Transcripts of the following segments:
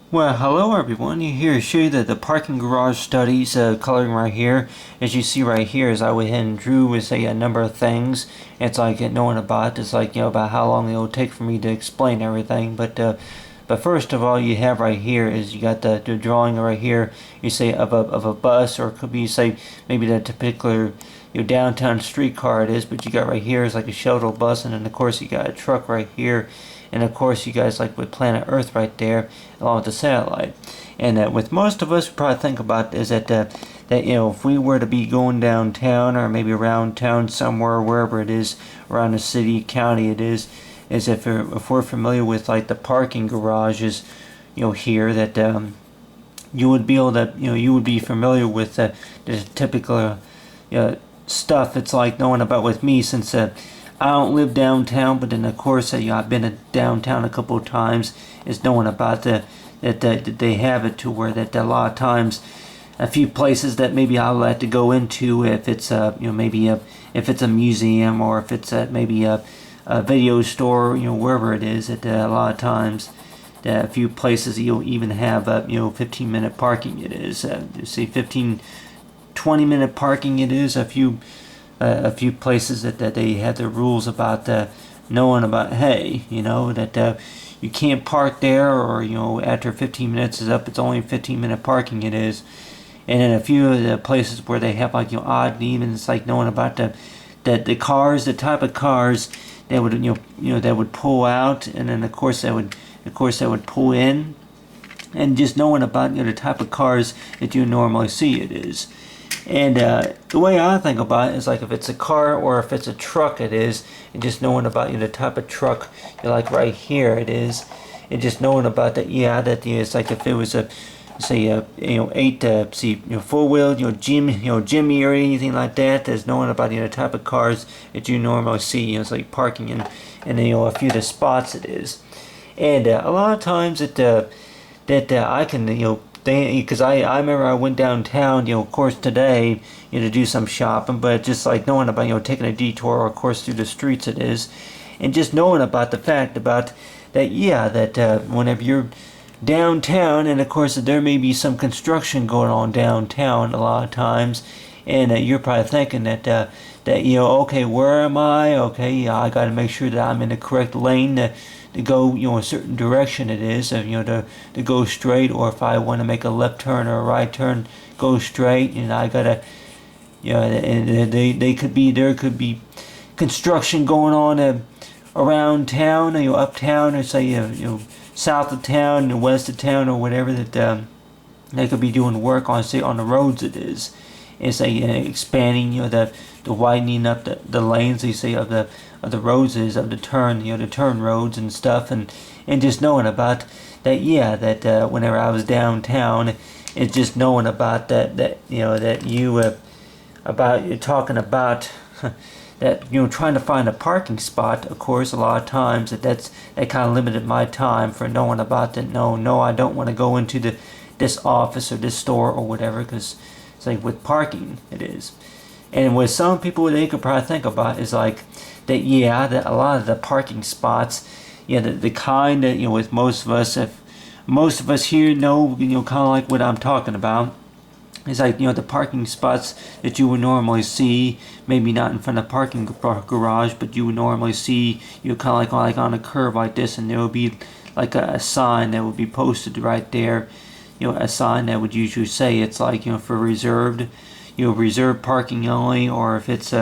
Well, hello everyone. Here to show you the parking garage studies coloring right here. As you see right here, as I went ahead and drew with a number of things. It's like knowing about it's like about how long it will take for me to explain everything. But first of all, you have right here is you got the drawing right here. You say of a bus, or it could be say maybe the particular downtown streetcar it is. But you got right here is like a shuttle bus, and then of course you got a truck right here. And of course, you guys like with Planet Earth right there, along with the satellite. And with most of us, we probably think about is that if we were to be going downtown or maybe around town somewhere, wherever it is, around the city, county it is if we're familiar with like the parking garages, here that you would be able to, you would be familiar with the typical stuff. It's like knowing about with me since. I don't live downtown, but then of course I've been to downtown a couple of times. Is knowing about that they have it to where that a lot of times a few places that maybe I'll like to go into if it's maybe if it's a museum or if it's maybe a video store, wherever it is. That a lot of times a few places you'll even have 15-minute parking. It is say 15-20-minute parking. It is a few places that they have the rules about knowing about, hey, that you can't park there, or after 15 minutes is up, it's only 15-minute parking it is. And then a few of the places where they have like odd and even, it's like knowing about the cars, the type of cars that would that would pull out, and then of course that would pull in, and just knowing about the type of cars that you normally see it is. And the way I think about it is like if it's a car or if it's a truck it is, and just knowing about the type of truck, like right here it is, and just knowing about that, it's like if it was a say four wheel Jimmy or anything like that. There's knowing about the type of cars that you normally see. It's like parking in a few of the spots it is, and a lot of times that I can because I remember I went downtown, of course today, to do some shopping, but just like knowing about, taking a detour, of course, through the streets it is, and just knowing about the fact about that, whenever you're downtown, and of course there may be some construction going on downtown a lot of times, and you're probably thinking that okay, where am I? Okay, I got to make sure that I'm in the correct lane to go, a certain direction it is, to go straight, or if I want to make a left turn or a right turn, go straight, and I gotta, and there could be construction going on around town, uptown, or say, south of town and west of town, or whatever that they could be doing work on, say, on the roads it is. It's like expanding, the widening up the lanes, they say, of the roads is of the turn, the turn roads and stuff, and just knowing about that, that whenever I was downtown, it's just knowing about that you about you're talking about that trying to find a parking spot. Of course, a lot of times that kind of limited my time for knowing about that. No, I don't want to go into this office or this store or whatever, because it's like with parking it is. And with some people, they could probably think about is like that, that a lot of the parking spots, the kind that, with most of us, if most of us here know, kind of like what I'm talking about. It's like, the parking spots that you would normally see, maybe not in front of the parking garage, but you would normally see, kind of like on a curve like this, and there would be like a sign that would be posted right there, a sign that would usually say it's like, for reserved, reserved parking only, or if it's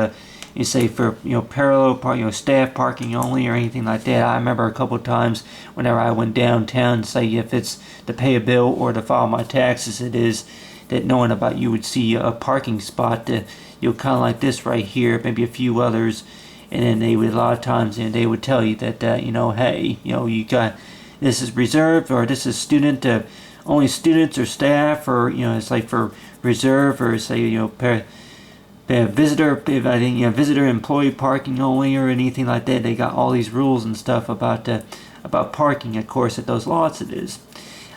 you say for parallel park, staff parking only, or anything like that. I remember a couple of times whenever I went downtown, say if it's to pay a bill or to file my taxes, it is that knowing about you would see a parking spot that kind of like this right here, maybe a few others, and then they would a lot of times they would tell you that hey, you got this is reserved, or this is student only students or staff, or it's like for reserve, or say visitor, visitor employee parking only, or anything like that. They got all these rules and stuff about parking, of course, at those lots it is.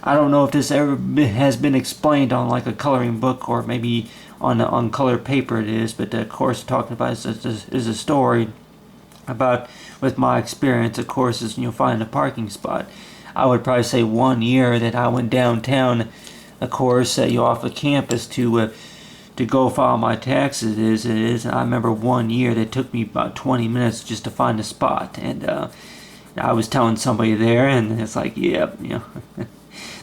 I don't know if this ever has been explained on like a coloring book, or maybe on colored paper it is, but of course talking about is a story about with my experience, of course, is finding a parking spot. I would probably say 1 year that I went downtown, of course, off of campus to go file my taxes. And I remember 1 year that took me about 20 minutes just to find a spot, and I was telling somebody there, and it's like, yeah,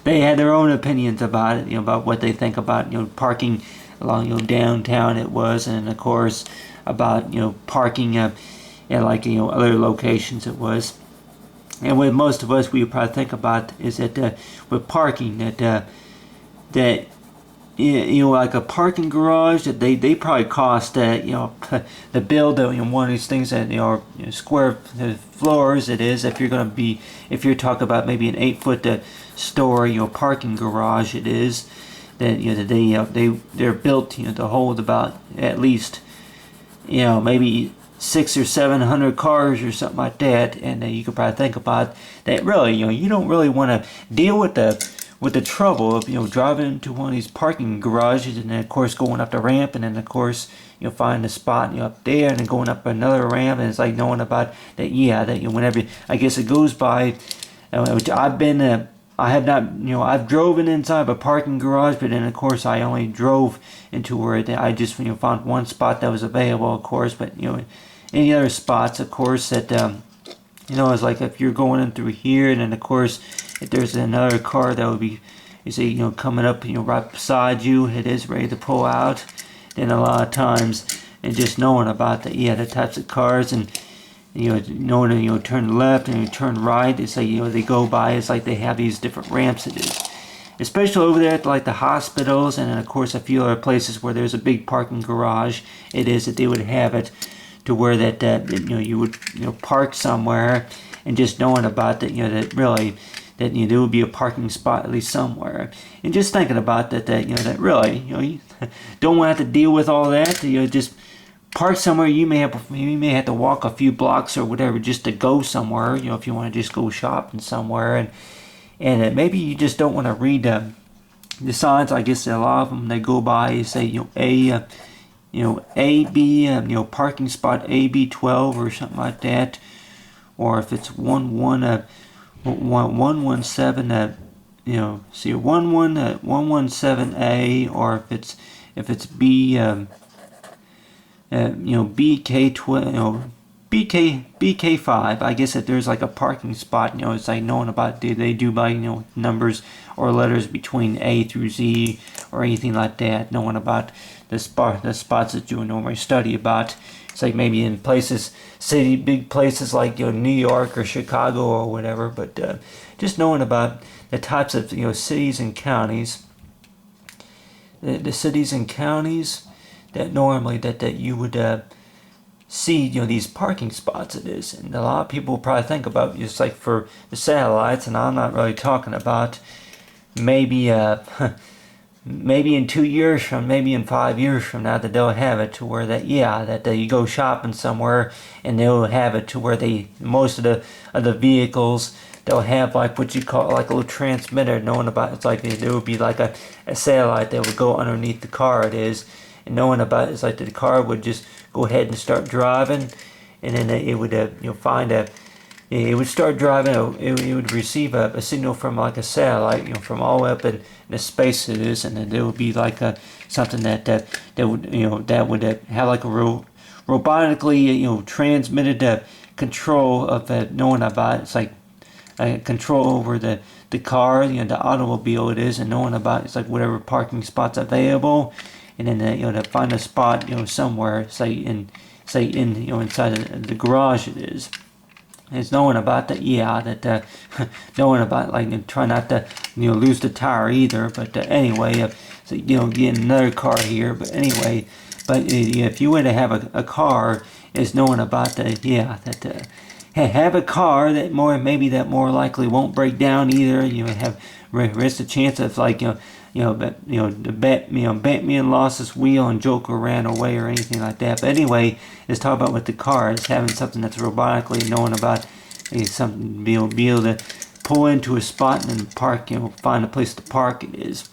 they had their own opinions about it, about what they think about, parking along, downtown it was, and of course about, parking at like, other locations it was. And what most of us we would probably think about is that with parking that like a parking garage that they probably cost the build one of these things that square floors it is, if you're talking about maybe an 8-foot story parking garage it is, that that they're built to hold about at least maybe 600 or 700 cars or something like that. And you could probably think about that. Really, you don't really want to deal with the trouble of driving into one of these parking garages, and then of course going up the ramp, and then of course find a spot up there, and then going up another ramp, and it's like knowing about that. Yeah, that whenever I guess it goes by, which I have not, I've driven inside of a parking garage, but then of course I only drove into where I just found one spot that was available, of course. But any other spots, of course, that it's like if you're going in through here, and then of course if there's another car that would be, coming up, right beside you, it is ready to pull out. Then a lot of times, and just knowing about the types of cars, and knowing turn left and turn right, it's like they go by. It's like they have these different ramps. It is, especially over there at like the hospitals, and then of course a few other places where there's a big parking garage. It is that they would have it to where that you would park somewhere, and just knowing about that that really that there would be a parking spot at least somewhere, and just thinking about that that really you don't want to have to deal with all that. Just park somewhere. You may have to walk a few blocks or whatever just to go somewhere. If you want to just go shopping somewhere, and maybe you just don't want to read the signs. I guess a lot of them they go by say A B parking spot AB12 or something like that, or if it's 117 see 117A, or if it's B BK12 BK5. I guess if there's like a parking spot, it's like knowing about they do by numbers or letters between A through Z or anything like that, knowing about the spots that you would normally study about. It's like maybe in big places like New York or Chicago or whatever, but just knowing about the types of cities and counties, the cities and counties that normally that you would see these parking spots. It is, and a lot of people probably think about just like for the satellites, and I'm not really talking about maybe maybe in 2 years from, maybe in 5 years from now, that they'll have it to where that you go shopping somewhere, and they'll have it to where most of the vehicles, they'll have like what you call like a little transmitter, knowing about, it's like there would be like a satellite that would go underneath the car. It is, and knowing about it's like the car would just go ahead and start driving, and then it would it would start driving. It would receive a signal from like a satellite, from all the way up in the space it is, and then there would be like something that would have like a robotically transmitted control of knowing about, it's like control over the car, the automobile it is, and knowing about, it's like whatever parking spots available, and then to find a spot somewhere, say in inside of the garage it is. It's knowing about that, knowing about like try not to lose the tire either. But anyway, so getting another car here. But anyway, if you were to have a car, is knowing about that have a car that more likely won't break down either. Have risk the chance of like Batman lost his wheel and Joker ran away or anything like that. But anyway, it's talking about with the car, it's having something that's robotically knowing about, something be able to pull into a spot and then park, find a place to park it is.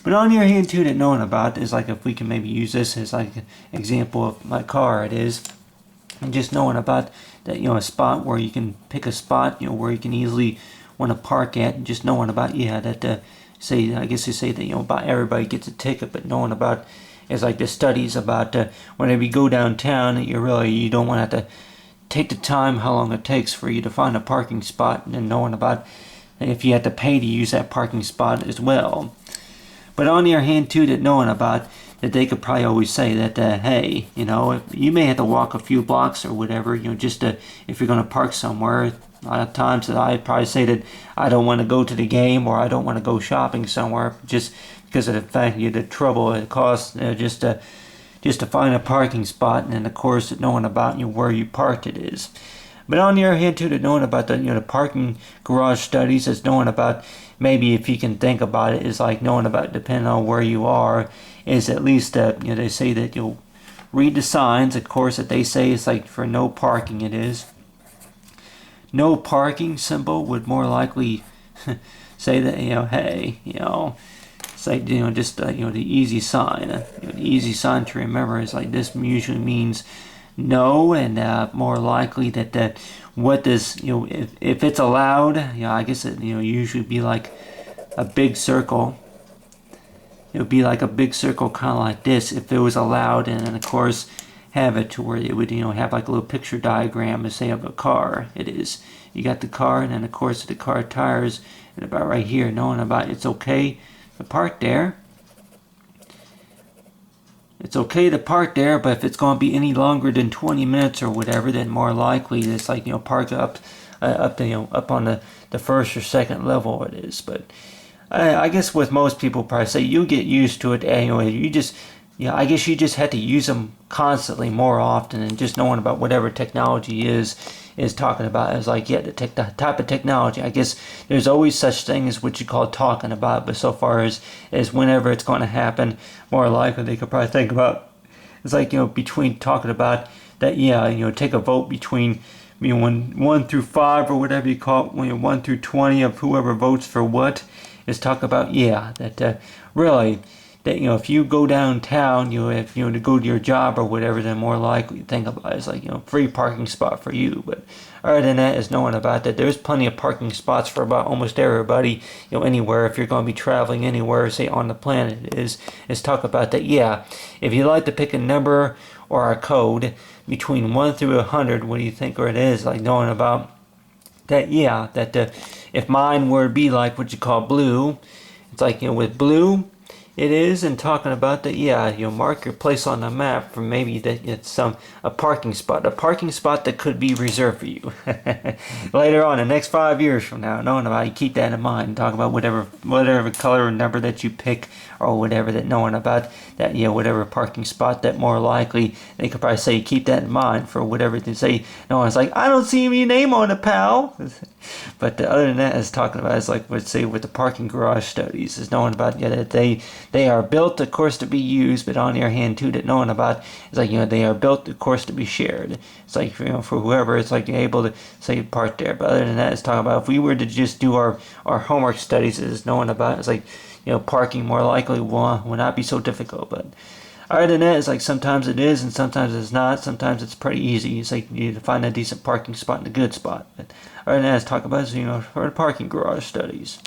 But on your hand too, that knowing about is like if we can maybe use this as like an example of my car it is, and just knowing about that a spot where you can pick a spot where you can easily want to park at, and just knowing about, yeah, that say, I guess they say that, about everybody gets a ticket, but knowing about is like the studies about whenever you go downtown, that you don't want to have to take the time how long it takes for you to find a parking spot, and then knowing about if you have to pay to use that parking spot as well. But on the other hand too, that knowing about that they could probably always say that hey, you may have to walk a few blocks or whatever, just if you're going to park somewhere. A lot of times that I probably say that I don't want to go to the game, or I don't want to go shopping somewhere, just because of the fact the trouble it costs just to find a parking spot, and then of course knowing about where you parked it is. But on the other hand too, that knowing about the parking garage studies is knowing about, maybe if you can think about it, is like knowing about, depending on where you are, is at least they say that you'll read the signs, of course, that they say it's like for no parking. It is no parking symbol would more likely say that hey, it's like just the easy sign. The easy sign to remember is like this usually means no, and more likely that what does if it's allowed, I guess it usually be like a big circle. It would be like a big circle, kind of like this, if it was allowed, and then of course have it to where it would have like a little picture diagram, say, of a car. It is, you got the car, and then of course the car tires, and about right here, knowing about it's okay to park there. It's okay to park there, but if it's going to be any longer than 20 minutes or whatever, then more likely it's like park up on the first or second level. It is, but I guess with most people probably say you get used to it anyway. You just I guess you just have to use them constantly more often, and just knowing about whatever technology is talking about is like, the type of technology. I guess there's always such thing as what you call talking about, but so far as whenever it's going to happen, more likely they could probably think about, it's like between talking about that, take a vote between 1 through 5 or whatever you call it, 1 through 20 of whoever votes for what, is talk about that really that if you go downtown, if to go to your job or whatever, then more likely think about it as like free parking spot for you. But other than that, is knowing about that there's plenty of parking spots for about almost everybody, anywhere. If you're going to be traveling anywhere, say on the planet, is talk about that. If you like to pick a number or a code between 1 through 100, what do you think, or it is like knowing about that? If mine were to be like what you call blue, it's like with blue. It is, and talking about that, you'll mark your place on the map for maybe that it's a parking spot that could be reserved for you later on, the next 5 years from now. Knowing about it, keep that in mind. Talk about whatever color or number that you pick, or whatever, that knowing about that, whatever parking spot that more likely they could probably say keep that in mind for whatever they say. No one's like, I don't see any name on it, pal. But other than that, is talking about is like, let's say with the parking garage studies, is knowing about that they are built, of course, to be used, but on the other hand too, that knowing about is like they are built, of course, to be shared. It's like for whoever, it's like you're able to say park there. But other than that, is talking about if we were to just do our homework studies, is knowing about it's like parking more likely will not be so difficult. But other than that, it's like sometimes it is and sometimes it's not. Sometimes it's pretty easy. It's like you need to find a decent parking spot and a good spot. But other than that, let's talk about for the parking garage studies.